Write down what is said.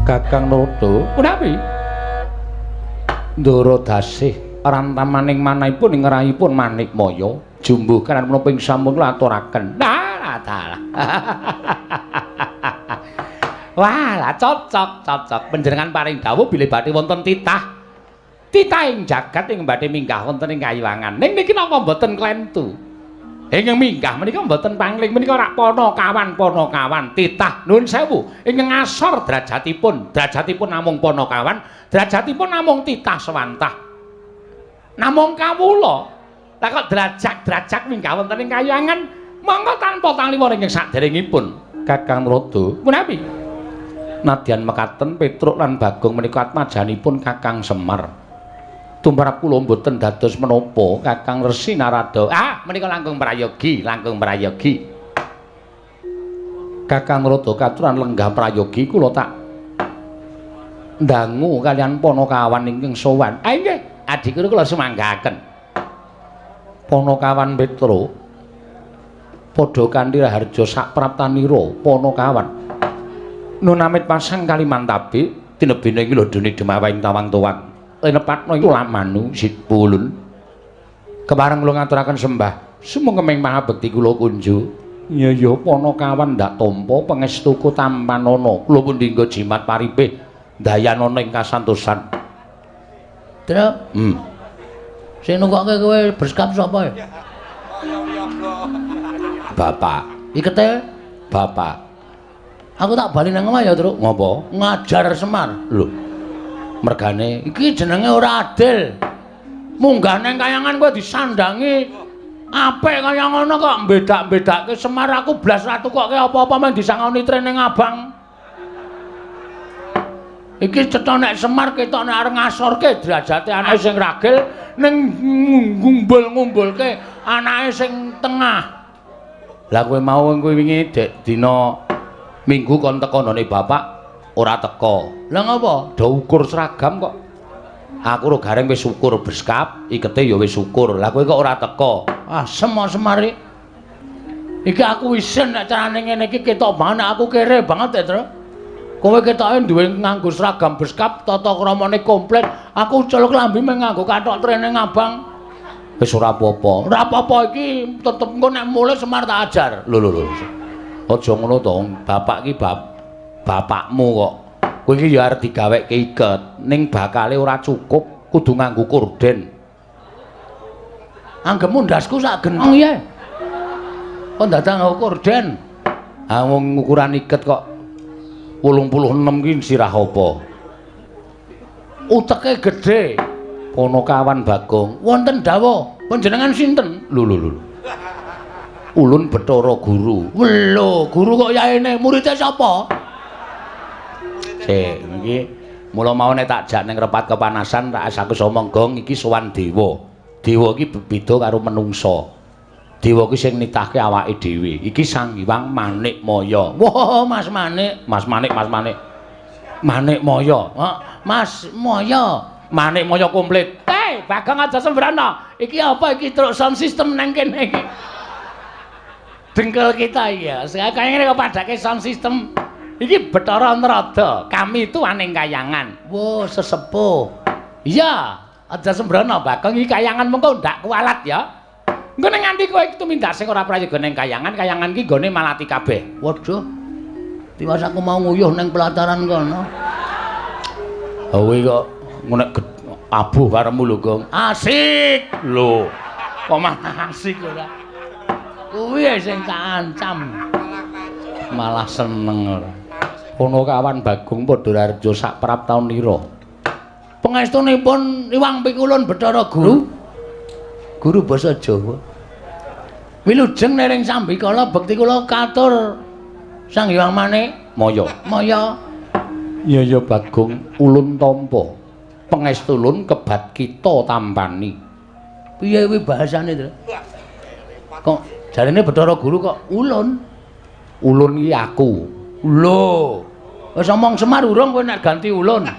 Kakang Narada punapi Ndara dasih rantamaning manahipun ing rayipun Manikmaya jumbuh kanan menapa ing sampun aturaken lah wah cocok panjenengan paring dawuh bilih badhe wonten titah ing jagat ing badhe minggah wonten ing Kayuwangan ning niki napa mboten klentu ingkang minggah menika mboten pangling menika rak Panakawan titah nuwun sewu ingkang ngasor derajatipun namung Panakawan derajatipun namung titah sewantah namung kawula lah kok derajat minggah wonten ing Kayuwangan monggo tanpa taliwara ingkang saderengipun Kakang Narada punapi nadyan mekaten Petruk lan Bagong menika atmajanipun Kakang Semar tumrap kula mboten dados menapa Kakang Resi Narada menika langkung prayogi Kakang Narada katuran lenggah prayogi kula tak ndangu kalian Panakawan ingkang sowan nggih adi kula sumanggaken Panakawan Petruk padha kanthi harja sak praptanira Panakawan nun amit pasang Kalimantabe tinebene iki lho dene Demawaing tawang-tawang lenepatno iku lamanu sipulun kepareng kula ngaturaken sembah sumengkeming pangabekti kula kunju ya Panakawan ndak tampa pangestuku tampanana kula pun dinggo jimat paribeh dayanana ing kasantosan Truk sing nunggokke kowe berskap sapa ya Bapak ikete Bapak aku tak bali nang omah ya Truk ngopo ngajar Semar lho mergane iki jenenge ora adil munggah nang Kayangan kowe disandangi apik kaya ngono kok mbedak-bedake Semar aku blas ratukoke apa-apa men disangoni trene Abang iki cetha nek Semar ketok nek arep ngasorke derajate anake sing ragil ning ngumbul-ngumbulke anake sing tengah lah kowe mau kowe wingi dina Minggu kon teko none bapak ora teko. Lah ngapa? Do ukur seragam kok. Aku ro gareng wis ukur beskap, ikete ya wis ukur. Lah kowe kok ora teko? Ah, semar-semari. Iki aku isin nek carane ngene iki ketok banget aku kere banget ya, Tru. Kowe ketoke duwe nganggo seragam beskap, tata kramane komplit. Aku ucul klambi mung nganggo kathok trene ngabang. Wis ora apa-apa. Ora apa-apa iki tetep engko nek mulih Semar tak ajar. Lho. Aja ngono to, bapak iki bapakmu kok. Kowe iki ya arep digaweke iket, ning bakale ora cukup, kudu nganggo korden. Anggemu ndasku sak genteng ya. Kok dadak nganggo korden? Ah wong ukuran iket kok 86 ki sirah apa? Uteke gedhe. Panakawan Bagong. Wonten dawuh, panjenengan sinten? Lho. Ulun Bathara Guru. Lho, guru kok yaene muridé sapa? Sik, iki mula mau nek tak jak ning repat kepanasan tak asaku omong gong iki sowan dewa. Dewa iki beda karo menungsa. Dewa ki sing nitahke awake dhewe. Iki Sang Hyang Manikmaya. Wah, Mas Manik. Manikmaya. Mas Maya. Manikmaya komplit. Bagong aja sembrana. Iki apa iki truk sound system nang kene iki? Dengkel kita ya. Kayane kok padake sound system. Iki Bathara Narada. Kami itu aning Kayangan. Wo, sesepuh. Iya, aja sembrana Bagong iki Kayangan mengko ndak kualat ya. Engko ning nganti kowe tumindak sing ora prayoga ning Kayangan ki gone malati kabeh. Waduh. Tiwas aku mau nguyuh ning pelataran kono. Kowe kok ngonek abuh karemu lho, Gong. Asik lho. Kok malah asik ora. Kuwi sing kancam. Malah seneng ora. Panakawan Bagong padha arjo sak praptaunira. Pangestunipun Iwang Pikulun Bathara Guru. Guru basa Jawa. Wilujeng nering sambikala bekti kula katur Sang Hyang Manikmaya. Iya Bagong ulun tampa. Pangestu ulun kebat kita tampani. Piye kuwi bahasane, Tru? Kok jarene Bathara Guru kok ulun? Ulun iki aku. Lho. Wis omong Semar urung kowe nek ganti ulun.